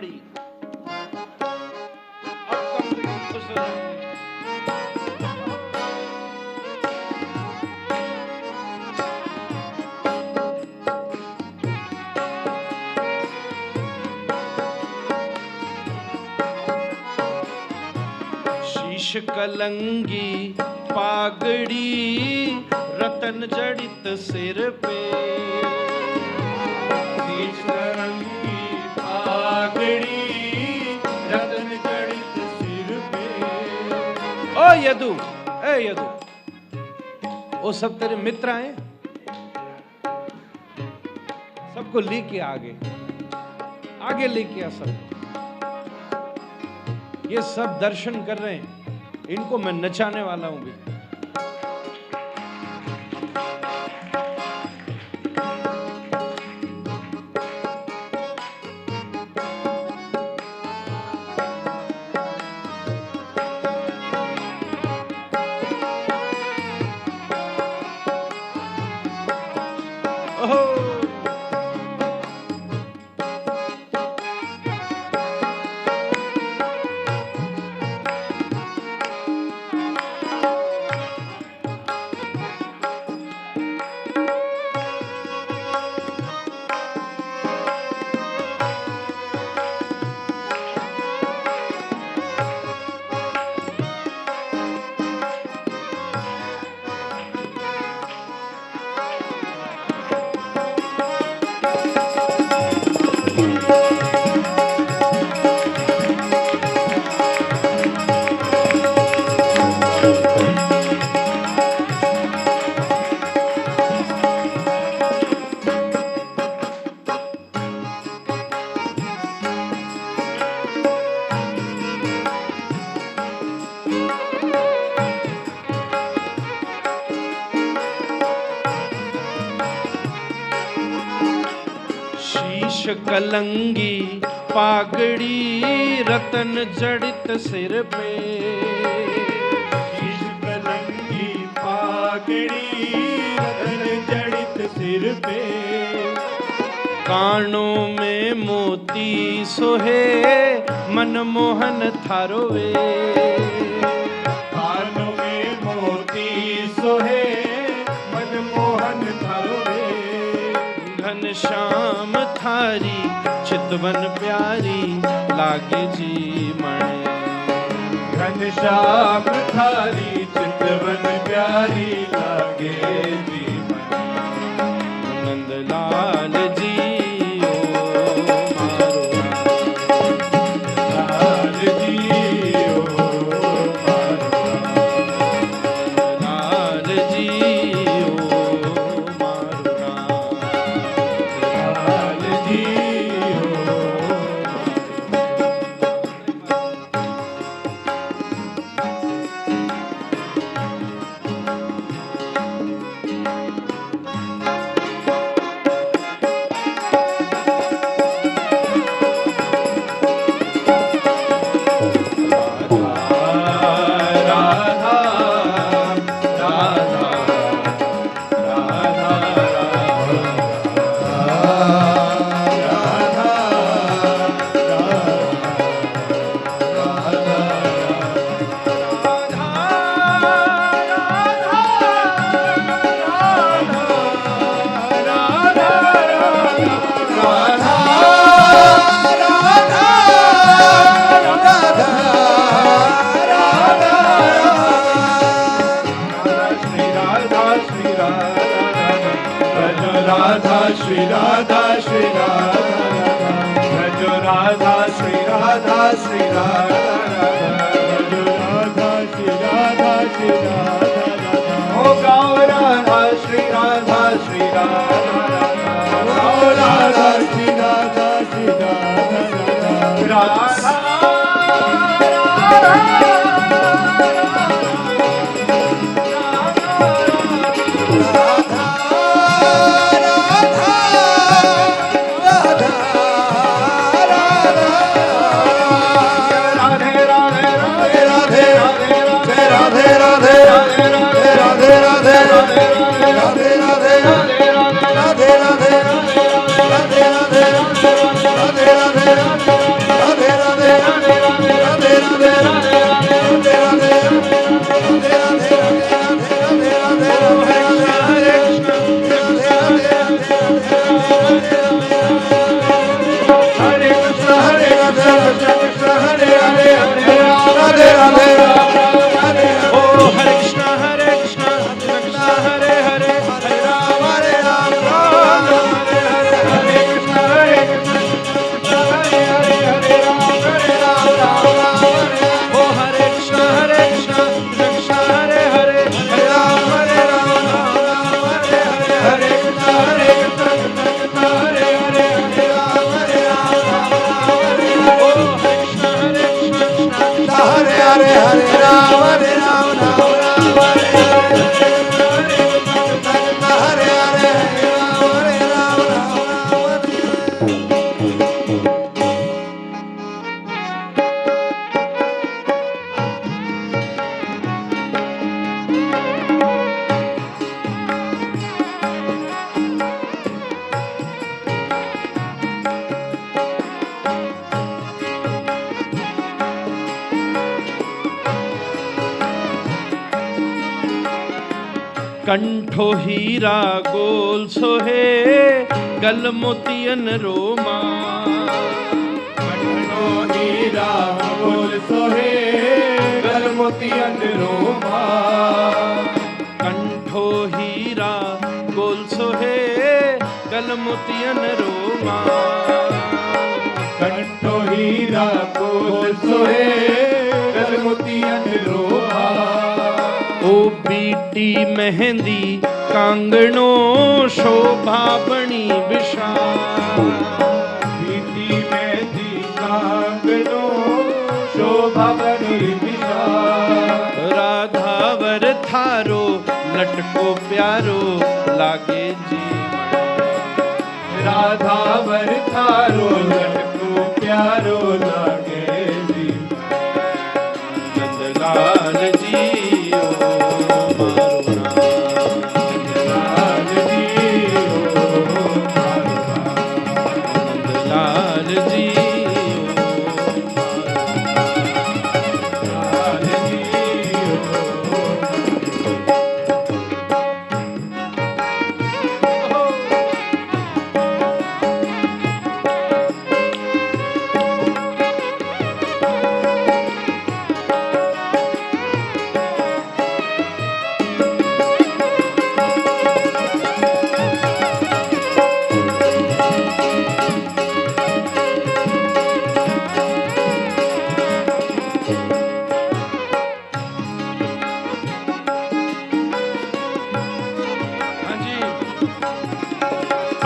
पड़ी। अब कम से कम खुश हो जाओगे। शीश कलंगी पागड़ी रतन जड़ित सिर पे, शीश कलंगी पागड़ी रतन जड़ित सिर पे। ओ यदु, ए यदु, वो सब तेरे मित्र आए, सबको लेके आगे आगे लेके आ सबको। ये सब दर्शन कर रहे हैं, इनको मैं नचाने वाला हूं भी। शीश कलंगी पागड़ी रतन जड़ित सिर पे, शीश कलंगी पागड़ी रतन जड़ित सिर पे। कानों में मोती सोहे मनमोहन थारो वे, कानों में मोती सोहे मनमोहन थारो वे। घनश्याम थारी चितवन प्यारी लागे जी मणे, घनश्याम थारी चितवन प्यारी लागे जी मने। नंदलाल जी ओ मारो लाल जी ओ मारो लाल जी ओ मारो लाल जी ओ। राधा श्री राधा श्री राधा, भजो राधा श्री राधा श्री राधा, भजो राधा श्री राधा श्री राधा। ओ गाओ राधा श्री राधा श्री राधा, गाओ राधा श्री राधा श्री राधा, राधा राधे राधे हरे हरे राम राम हरे हरे हरे हरे राम कंठो हीरा गोल सोहे गल मोतियन रोमा कंठो हीरा गोल सोहे गल मोतियन रोमा कंठो हीरा गोल सोहे गल मोतियन रोमा कंठो हीरा गोल सोहे गल मोतियन रोमा ओ बीटी मेहंदी कांगणो शोभा बणी विशाल बीटी मेहंदी कांगणो शोभा बणी विशाल राधावर थारो लटको प्यारो लागे जी राधावर थारो लटको प्यारो लागे जी नंदलाल जी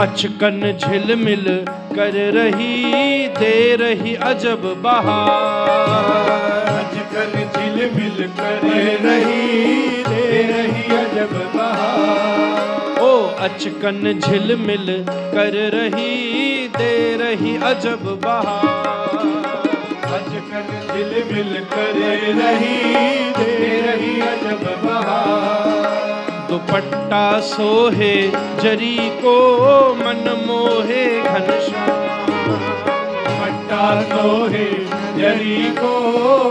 अचकन झिलमिल कर रही दे रही अजब बहार अचकन झिलमिल कर रही दे रही अजब बहार ओ अचकन झिलमिल कर रही दे रही अजब बहार अचकन झिलमिल कर रही दे रही अजब बहार दुपट्टा सोहे जरी को मन मोहे घनश्याम दुपट्टा सोहे जरी को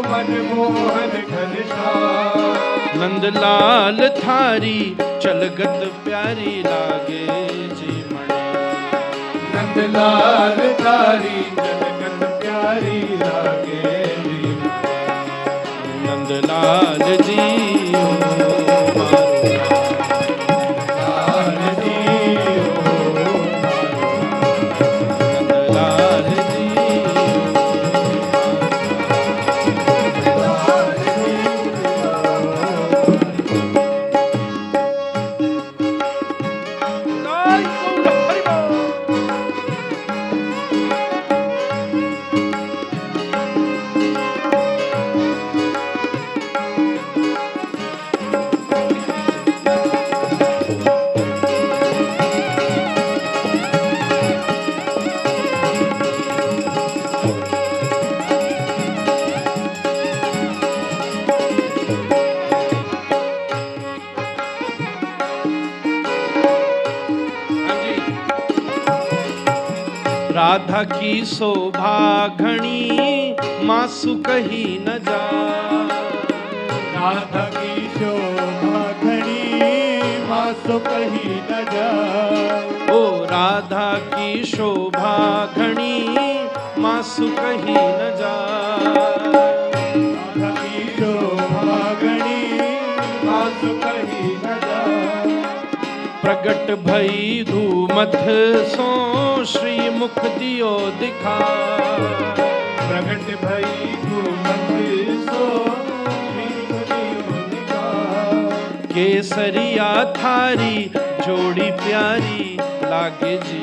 मन मोहन घनश्याम नंदलाल थारी चलगत प्यारी लागे जी मणि नंदलाल थारी चलगत प्यारी लागे जी नंदलाल जी राधा की शोभा घनी मासु कही न जा राधा की शोभा घनी मासु कही न जा ओ राधा की शोभा घनी मासु कही न जा राधा की शोभा घनी मासु कही न जा प्रगट भई धूमथ सो श्री मुख दियो दिखा प्रगट भई धूमथ सो श्री मुख दियो दिखा केसरिया थारी जोड़ी प्यारी लागे जी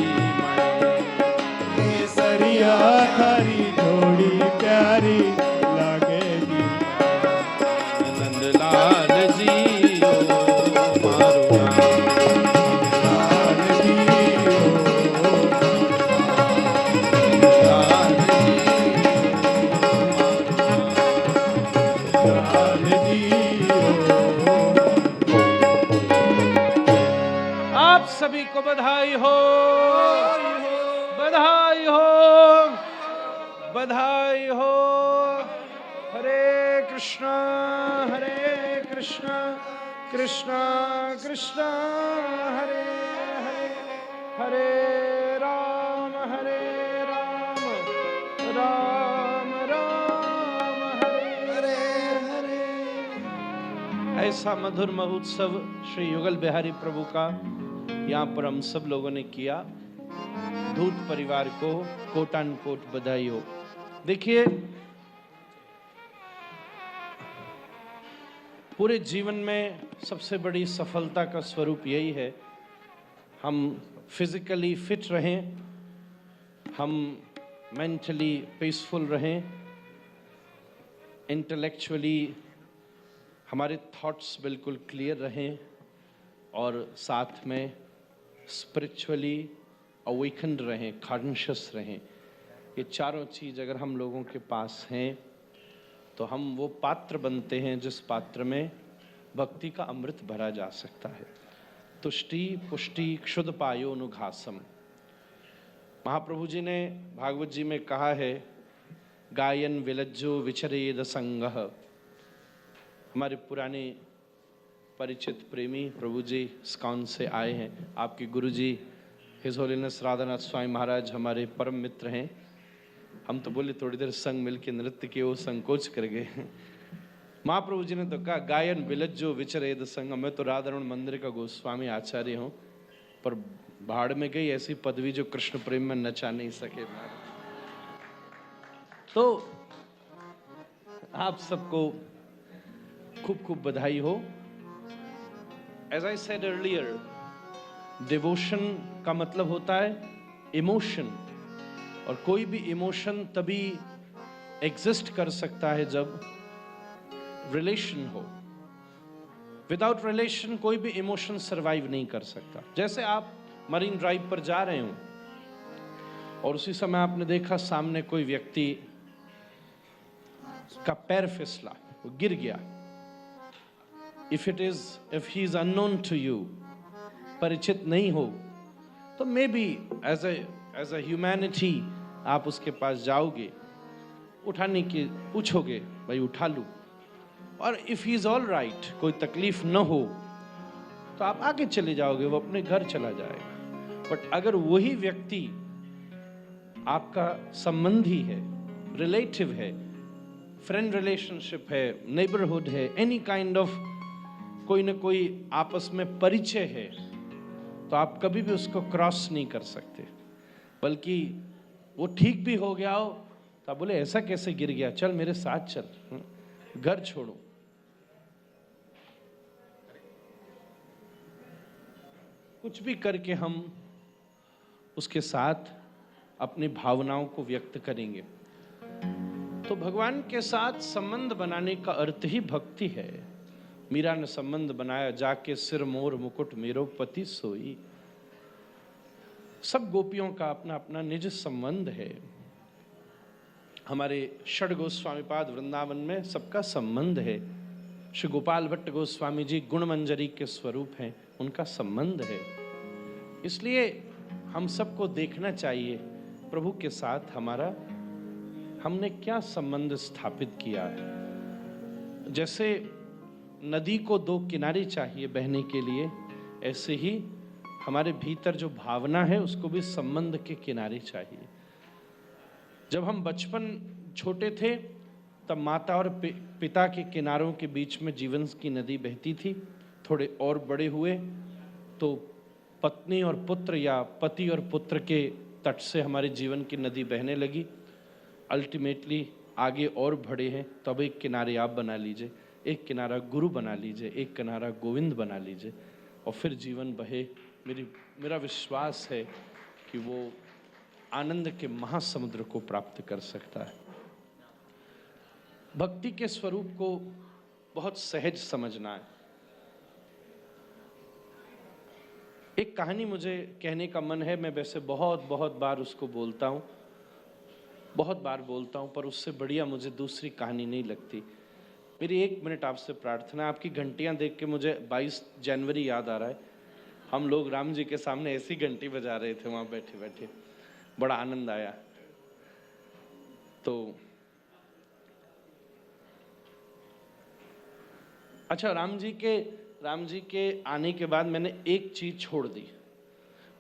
केसरिया थारी जोड़ी प्यारी लागे जी को बधाई हो, बधाई हो, बधाई हो। हरे कृष्णा कृष्णा कृष्णा हरे हरे, हरे राम राम राम हरे हरे। ऐसा मधुर महोत्सव श्री युगल बिहारी प्रभु का यहाँ पर हम सब लोगों ने किया। धूत परिवार को कोटान कोट बधाई हो। देखिए, पूरे जीवन में सबसे बड़ी सफलता का स्वरूप यही है, हम फिजिकली फिट रहें, हम मेंटली पीसफुल रहें, इंटेलेक्चुअली हमारे थॉट्स बिल्कुल क्लियर रहें और साथ में स्पिरिचुअली अवेकन्ड रहें, कॉन्शियस रहें। ये चारों चीज़ अगर हम लोगों के पास हैं तो हम वो पात्र बनते हैं जिस पात्र में भक्ति का अमृत भरा जा सकता है। तुष्टि पुष्टि क्षुद पायो अनुघासम। महाप्रभु जी ने भागवत जी में कहा है, गायन विलज्जो विचरेद संगः। हमारे पुराने परिचित प्रेमी प्रभु जी इस्कॉन से आए हैं। आपके गुरु जी हिज होलीनेस राधानाथ स्वामी महाराज हमारे परम मित्र हैं। हम तो बोले थोड़ी देर संग मिल के नृत्य किए, वो संकोच कर गए। महाप्रभु जी ने तो कहा, गायन विलज्जो विचरेद संग। मैं तो राधारमण मंदिर का गोस्वामी आचार्य हूँ, पर भाड़ में गई ऐसी पदवी जो कृष्ण प्रेम में नचा नहीं सके। तो आप सबको खूब खूब बधाई हो। As I said earlier, devotion का मतलब होता है इमोशन, और कोई भी इमोशन तभी एग्जिस्ट कर सकता है जब रिलेशन हो। विदाउट रिलेशन कोई भी इमोशन सरवाइव नहीं कर सकता। जैसे आप मरीन ड्राइव पर जा रहे हो और उसी समय आपने देखा सामने कोई व्यक्ति का पैर फिसला, वो गिर गया। if he is unknown to you, परिचित नहीं हो, तो maybe as a humanity आप उसके पास जाओगे, उठाने की पूछोगे, भाई उठा लूं। और if he is all right, कोई तकलीफ न हो, तो आप आगे चले जाओगे, वो अपने घर चला जाएगा। बट अगर वही व्यक्ति आपका संबंधी है, रिलेटिव है, फ्रेंड रिलेशनशिप है, नेबरहुड है, एनी काइंड ऑफ कोई ना कोई आपस में परिचय है, तो आप कभी भी उसको क्रॉस नहीं कर सकते। बल्कि वो ठीक भी हो गया हो तो आप बोले, ऐसा कैसे गिर गया, चल मेरे साथ चल, घर छोड़ो। कुछ भी करके हम उसके साथ अपनी भावनाओं को व्यक्त करेंगे। तो भगवान के साथ संबंध बनाने का अर्थ ही भक्ति है। मीरा ने संबंध बनाया, जाके सिर मोर मुकुट मेरो पति सोई। सब गोपियों का अपना अपना निज संबंध है। हमारे षड गोस्वामी पाद वृंदावन में सबका संबंध है। श्री गोपाल भट्ट गोस्वामी जी गुण मंजरी के स्वरूप हैं, उनका संबंध है। इसलिए हम सबको देखना चाहिए प्रभु के साथ हमारा हमने क्या संबंध स्थापित किया है। जैसे नदी को दो किनारे चाहिए बहने के लिए, ऐसे ही हमारे भीतर जो भावना है उसको भी संबंध के किनारे चाहिए। जब हम बचपन छोटे थे तब माता और पिता के किनारों के बीच में जीवन की नदी बहती थी। थोड़े और बड़े हुए तो पत्नी और पुत्र या पति और पुत्र के तट से हमारे जीवन की नदी बहने लगी। अल्टीमेटली आगे और बढ़े हैं, तब एक किनारे आप बना लीजिए, एक किनारा गुरु बना लीजिए, एक किनारा गोविंद बना लीजिए, और फिर जीवन बहे। मेरा विश्वास है कि वो आनंद के महासमुद्र को प्राप्त कर सकता है। भक्ति के स्वरूप को बहुत सहज समझना है। एक कहानी मुझे कहने का मन है। मैं वैसे बहुत बार उसको बोलता हूँ, बहुत बार बोलता हूँ, पर उससे बढ़िया मुझे दूसरी कहानी नहीं लगती। मेरी 1 मिनट आपसे प्रार्थना है। आपकी घंटियाँ देख के मुझे 22 जनवरी याद आ रहा है। हम लोग राम जी के सामने ऐसी घंटी बजा रहे थे वहां बैठे बैठे, बड़ा आनंद आया। तो अच्छा, राम जी के आने के बाद मैंने एक चीज छोड़ दी।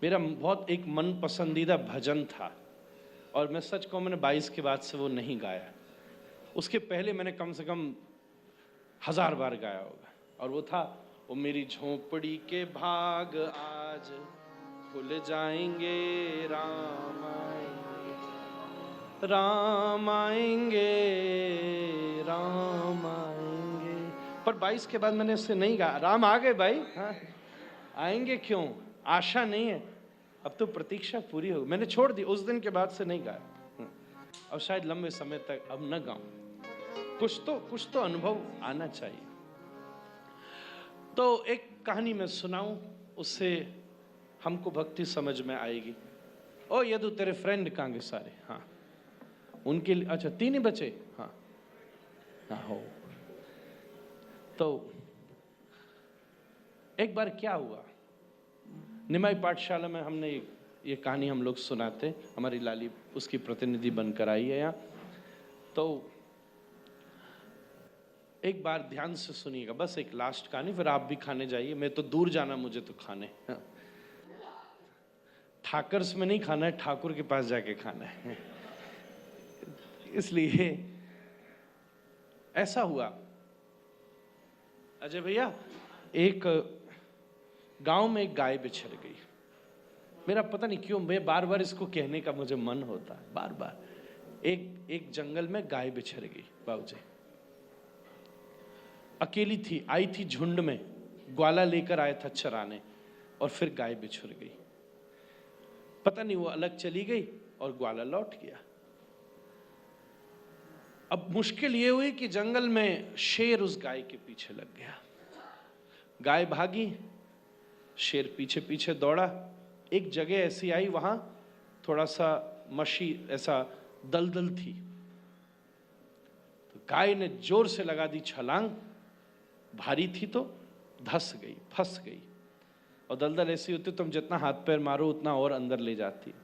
मेरा बहुत एक मन पसंदीदा भजन था और मैं सच कहूं मैंने 22 के बाद से वो नहीं गाया। उसके पहले मैंने कम से कम 1000 बार गाया होगा, और वो था, वो मेरी झोंपड़ी के भाग आज खुल जाएंगे, राम आएंगे, राम आएंगे, राम आएंगे। पर 22 के बाद मैंने इससे नहीं गाया। राम आ गए भाई, हाँ आएंगे क्यों, आशा नहीं है, अब तो प्रतीक्षा पूरी हो। मैंने छोड़ दी, उस दिन के बाद से नहीं गाया, और शायद लंबे समय तक अब न गाऊं। कुछ तो अनुभव आना चाहिए। तो एक कहानी मैं सुनाऊं, उससे हमको भक्ति समझ में आएगी। ओ यदु तेरे फ्रेंड कहाँ गए सारे? हाँ उनके लिए, अच्छा 3 ही बचे, हाँ हाँ हो। तो एक बार क्या हुआ, निमाई पाठशाला में हमने ये कहानी हम लोग सुनाते, हमारी लाली उसकी प्रतिनिधि बनकर आई है यहाँ। तो एक बार ध्यान से सुनिएगा, बस एक लास्ट कहानी, फिर आप भी खाने जाइए। मैं तो दूर जाना, मुझे तो खाने, ठाकर्स में नहीं खाना है, ठाकुर के पास जाके खाना है। इसलिए ऐसा हुआ अजय भैया, एक गांव में एक गाय बिछड़ गई। मेरा पता नहीं क्यों, मैं बार बार इसको कहने का मुझे मन होता है, बार बार। एक जंगल में गाय बिछड़ गई बाबूजी, अकेली थी, आई थी झुंड में, ग्वाला लेकर आया था चराने, और फिर गाय बिछड़ गई। पता नहीं वो अलग चली गई और ग्वाला लौट गया। अब मुश्किल ये हुई कि जंगल में शेर उस गाय के पीछे लग गया। गाय भागी, शेर पीछे पीछे दौड़ा। एक जगह ऐसी आई, वहां थोड़ा सा मशी ऐसा दलदल थी, तो गाय ने जोर से लगा दी छलांग, भारी थी तो धस गई, फंस गई। और दलदल ऐसी होती, तुम जितना हाथ पैर मारो उतना और अंदर ले जाती।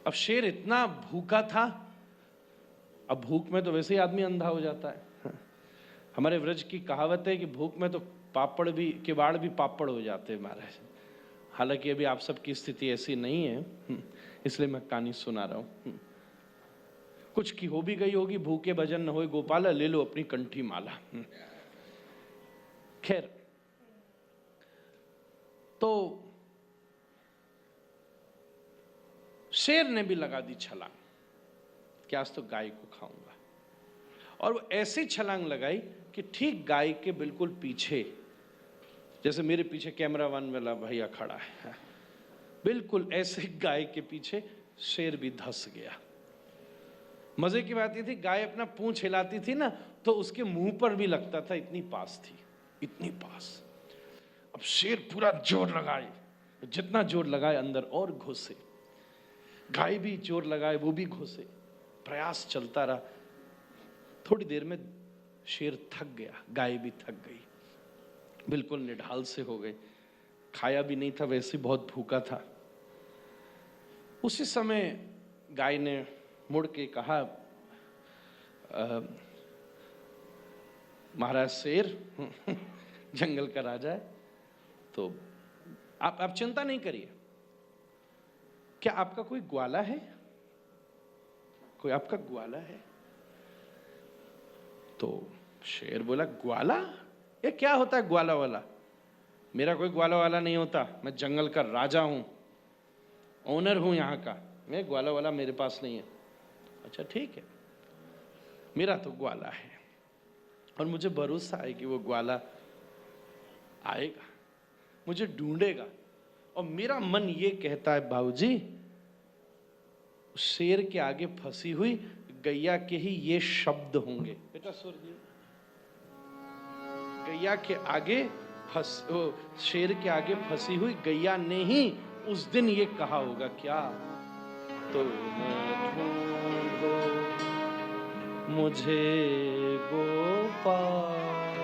अब शेर इतना भूखा था, अब भूख में तो वैसे ही आदमी अंधा हो जाता है। हमारे व्रज की कहावत है कि भूख में तो पापड़ भी, किवाड़ भी पापड़ हो जाते हैं महाराज। हालांकि अभी आप सबकी स्थिति ऐसी नहीं है, इसलिए मैं कहानी सुना रहा हूं। कुछ की हो भी गई होगी, भूखे भजन न होए गोपाला, ले लो अपनी कंठी माला। खैर, तो शेर ने भी लगा दी छलांग कि आज तो गाय को खाऊंगा, और वो ऐसी छलांग लगाई कि ठीक गाय के बिल्कुल पीछे, जैसे मेरे पीछे कैमरा वन वाला भैया खड़ा है, बिल्कुल ऐसे गाय के पीछे शेर भी धस गया। मजे की बात ये थी, गाय अपना पूंछ हिलाती थी ना, तो उसके मुंह पर भी लगता था, इतनी पास थी, इतनी पास। अब शेर पूरा जोर लगाए, जितना जोर लगाए अंदर और घुसे, गाय भी जोर लगाए, वो भी घुसे, प्रयास चलता रहा। थोड़ी देर में शेर थक गया, गाय भी थक गई, बिल्कुल निढाल से हो गए, खाया भी नहीं था, वैसे बहुत भूखा था। उसी समय गाय ने मुड़ के कहा, महाराज शेर जंगल का राजा है, तो आप चिंता नहीं करिए, क्या आपका कोई ग्वाला है? कोई आपका ग्वाला है? तो शेर बोला, ग्वाला? ये क्या होता है ग्वाला वाला? मेरा कोई ग्वाला वाला नहीं होता, मैं जंगल का राजा हूं, ओनर हूं यहाँ का, मैं ग्वाला वाला मेरे पास नहीं है। अच्छा ठीक है, मेरा तो ग्वाला है, और मुझे भरोसा है कि वो ग्वाला आएगा, मुझे ढूंढेगा, और मेरा मन ये कहता है बाबूजी, शेर के आगे फंसी हुई गैया के ही ये शब्द होंगे। बेटा सुर जी, गैया के आगे शेर के आगे फंसी हुई गैया ने ही उस दिन ये कहा होगा, क्या तुम ढूंढो मुझे गोपाल,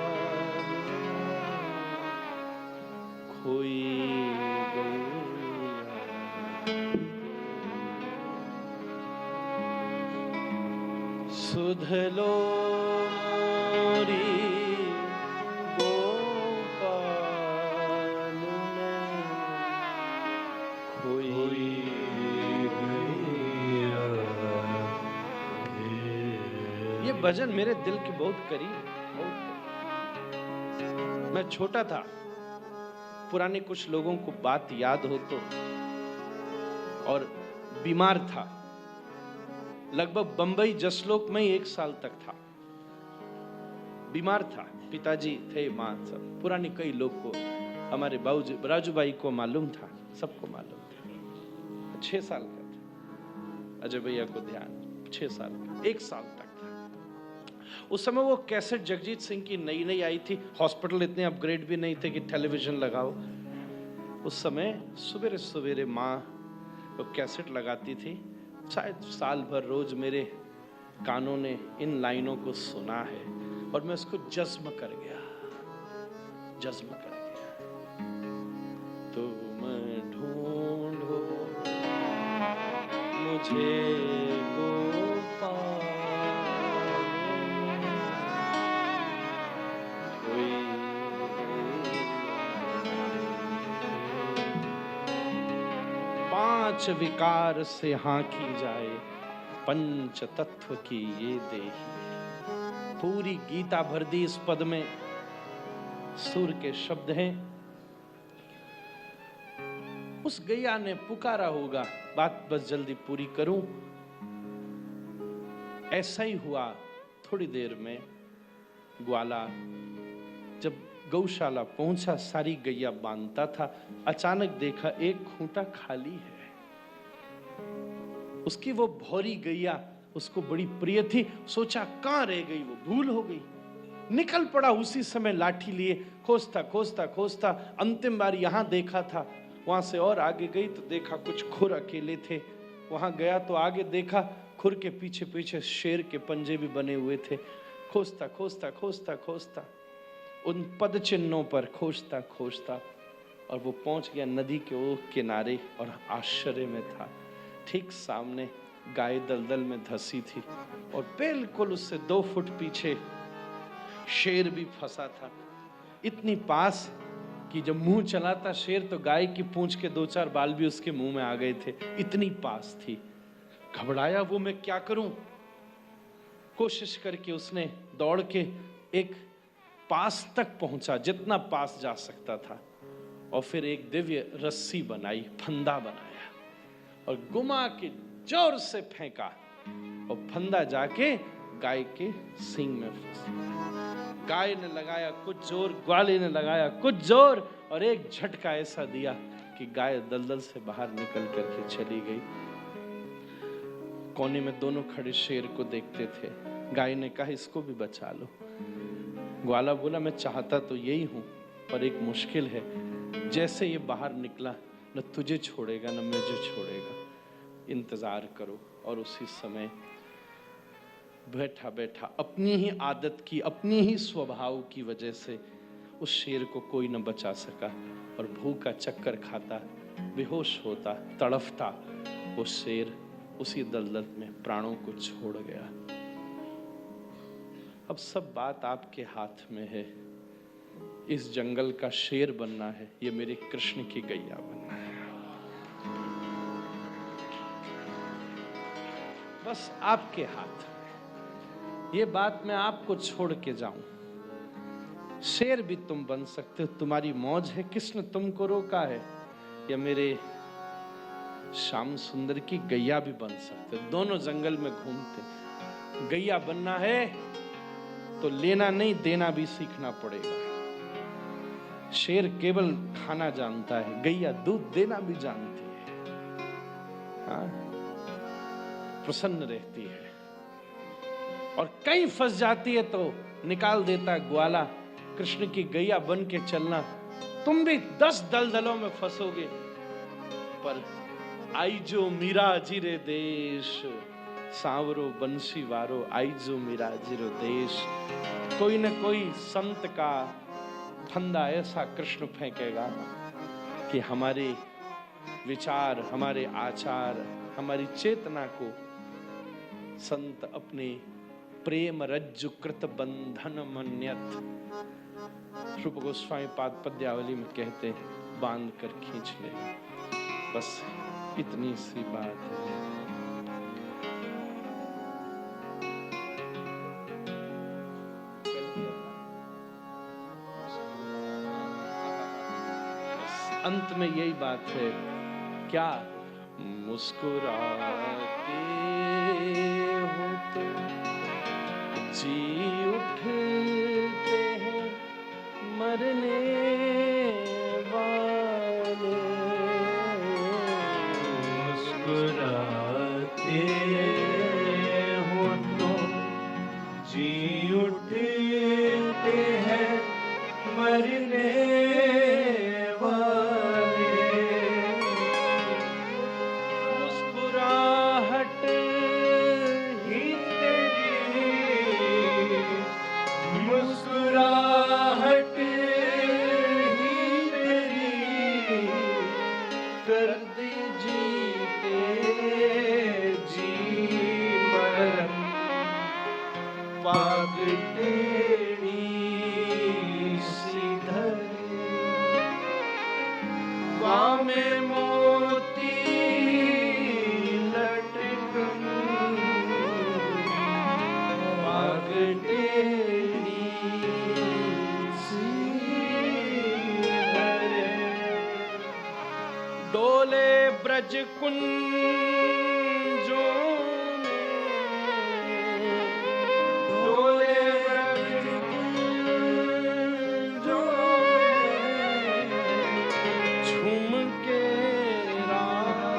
खोई गई। सुध लो मोरी गोपाल में खोई गई। ये भजन मेरे दिल के बहुत करीब, बहुत करीब। मैं छोटा था, पुराने कुछ लोगों को बात याद हो तो, और बीमार था, लगभग बंबई जसलोक में ही 1 साल तक था, बीमार था। पिताजी थे, माँ, सब पुराने कई लोग को, हमारे बाबूजी राजू भाई को मालूम था, सबको मालूम था। 6 साल का था, अजय भैया को ध्यान, 6 साल का, 1 साल तक था। उस समय वो कैसेट जगजीत सिंह की नई नई आई थी, हॉस्पिटल इतने अपग्रेड भी नहीं थे कि टेलीविजन लगाओ। उस समय सवेरे सवेरे माँ वो कैसेट लगाती थी, शायद साल भर रोज मेरे कानों ने इन लाइनों को सुना है और मैं उसको जज्म कर गया। तुम ढूंढो मुझे गोपाल कोई। 5 विकार से हाँ की जाए, पंच तत्व की ये देही। पूरी गीता भर दी इस पद में, सुर के शब्द हैं। उस गैया ने पुकारा होगा, बात बस जल्दी पूरी करूं। ऐसा ही हुआ, थोड़ी देर में ग्वाला जब गौशाला पहुंचा, सारी गैया बांधता था, अचानक देखा एक खूंटा खाली है। उसकी वो भौरी गैया उसको बड़ी प्रिय थी, सोचा कहां रह गई, वो भूल हो गई। निकल पड़ा उसी समय लाठी लिए, खोजता खोजता खोजता अंतिम बार यहां देखा था। वहां से और आगे गई तो देखा कुछ खुर अकेले थे। वहां गया तो आगे देखा खुर के पीछे पीछे शेर के पंजे भी बने हुए थे। खोजता खोजता खोजता खोजता उन पद चिन्हों पर खोजता खोजता और वो पहुंच गया नदी के वो किनारे, और आश्चर्य में था, ठीक सामने गाय दलदल में धसी थी और बिल्कुल उससे 2 फुट पीछे शेर भी फंसा था। इतनी पास कि जब मुंह चलाता शेर तो गाय की पूंछ के 2-4 बाल भी उसके मुंह में आ गए थे, इतनी पास थी। घबराया वो, मैं क्या करूं। कोशिश करके उसने दौड़ के एक पास तक पहुंचा, जितना पास जा सकता था, और फिर एक दिव्य रस्सी बनाई, फंदा बनाया और घुमा के जोर से फेंका और फंदा जाके गाय के सींग में फंसा। गाय ने लगाया कुछ जोर, ग्वाले ने लगाया कुछ जोर, और एक झटका ऐसा दिया कि गाय दलदल से बाहर निकल करके चली गई। कोने में दोनों खड़े शेर को देखते थे। गाय ने कहा इसको भी बचा लो। ग्वाला बोला मैं चाहता तो यही हूं, पर एक मुश्किल है, जैसे ये बाहर निकला न तुझे छोड़ेगा न मुझे छोड़ेगा, इंतजार करो। और उसी समय बैठा बैठा अपनी ही आदत की, अपनी ही स्वभाव की वजह से उस शेर को कोई न बचा सका, और भूखा चक्कर खाता, बेहोश होता, तड़फता वो शेर उसी दलदल में प्राणों को छोड़ गया। अब सब बात आपके हाथ में है। इस जंगल का शेर बनना है, ये मेरे कृष्ण की गैया बनना है। बस आपके हाथ में। ये बात मैं आपको छोड़ के जाऊं। शेर भी तुम बन सकते हो, तुम्हारी मौज है, किसने तुमको रोका है। या मेरे श्याम सुंदर की गैया भी बन सकते हो, दोनों जंगल में घूमते। गैया बनना है तो लेना नहीं देना भी सीखना पड़ेगा। शेर केवल खाना जानता है, गैया दूध देना भी जानती है। हाँ? प्रसन्न रहती है, और कहीं फंस जाती है तो निकाल देता ग्वाला। कृष्ण की गैया बन के चलना, तुम भी 10 दलदलों में फंसोगे, पर आई जो मीरा जिरे देश, सांवरो बंसी वारो आई जो मीरा जिरो देश। कोई न कोई संत का फंदा ऐसा कृष्ण फेंकेगा कि हमारे विचार, हमारे आचार, हमारी चेतना को संत अपने प्रेम रज्जु कृत बंधन मन्यत, रूप गोस्वामी पाद पद्यावली में कहते हैं, बांध कर खींच ले। बस इतनी सी बात है। अंत में यही बात है, क्या मुस्कुराते हो तो जी उठते हैं मरने वाले, मुस्कुराते हो तो जी उठते हैं मरने ब्रज कुंजों में, डोले ब्रज कुंजों में, झूम के राधा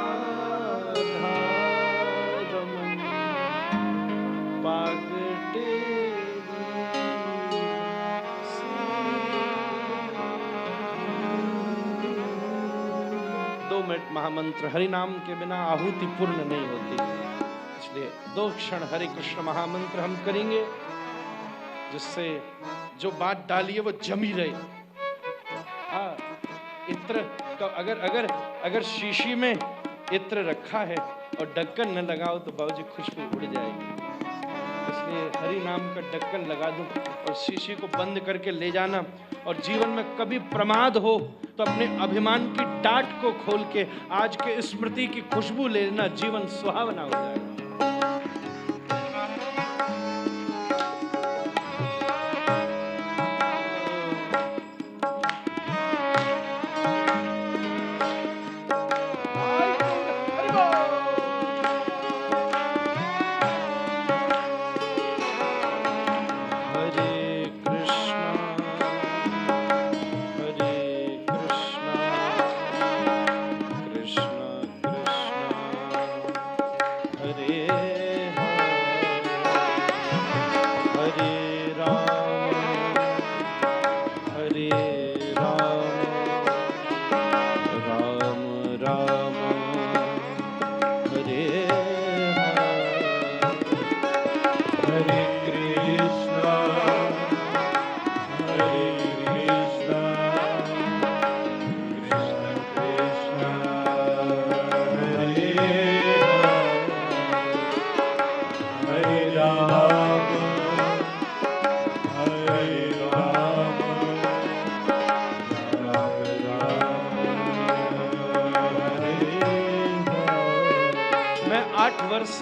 रमन पागटे। 2 मिनट महामंत्र हरि नाम के बिना आहुति पूर्ण नहीं होती, इसलिए 2 क्षण हरे कृष्ण महामंत्र हम करेंगे, जिससे जो बात डाली है वो जमी रहे। इत्र का अगर शीशी में इत्र रखा है और ढक्कन न लगाओ तो बाबूजी खुशबू उड़ जाएगी। इसलिए हरि नाम का ढक्कन लगा दो और शीशी को बंद करके ले जाना। और जीवन में कभी प्रमाद हो तो अपने अभिमान की डांट को खोल के आज के स्मृति की खुशबू लेना, जीवन सुहावना हो जाएगा।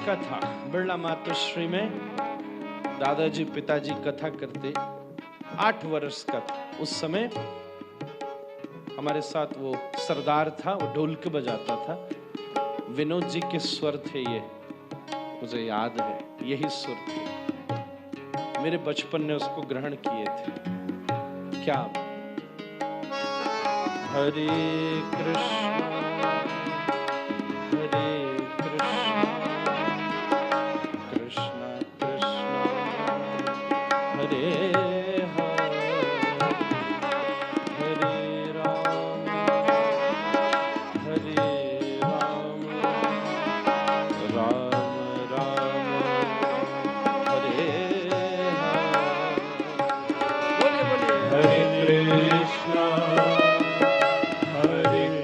का था बिरला मातोश्री में, दादाजी पिताजी कथा करते, 8 वर्ष का था। उस समय हमारे साथ वो सरदार था, वो ढोलक बजाता था। विनोद जी के स्वर थे ये, मुझे याद है, यही सुर थे। मेरे बचपन ने उसको ग्रहण किए थे। क्या हरे कृष्ण Hare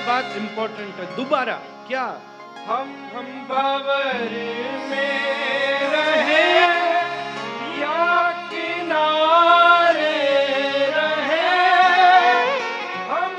बात इंपॉर्टेंट है। दोबारा क्या? हम भंवर में रहे या किनारे रहे, हम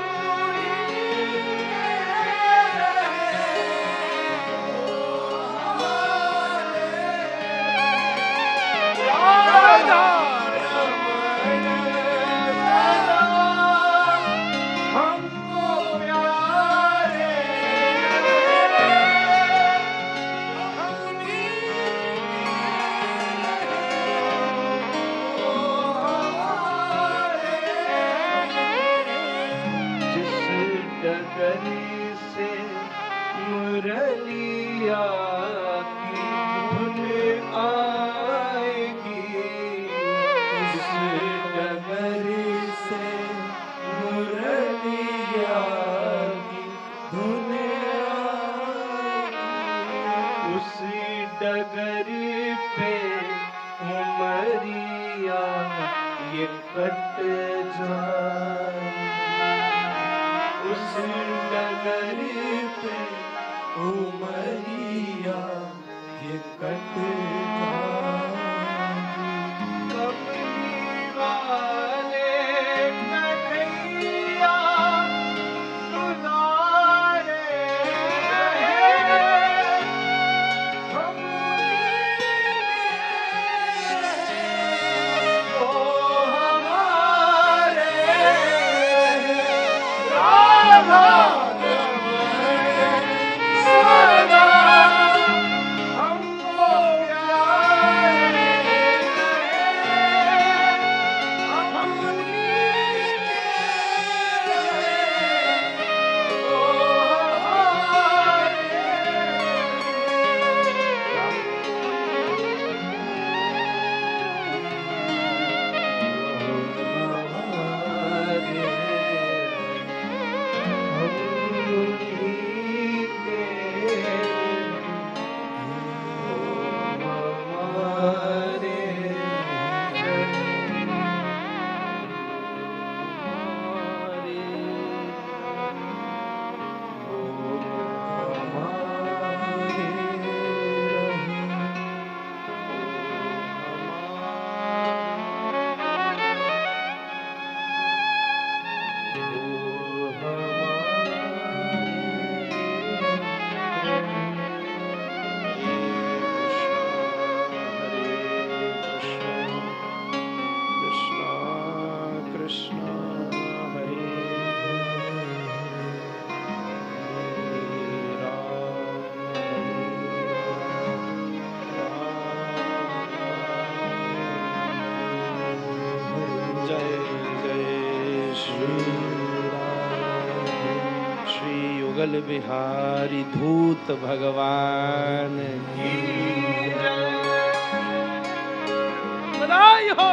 युगल बिहारी धूत भगवान की बधाई हो।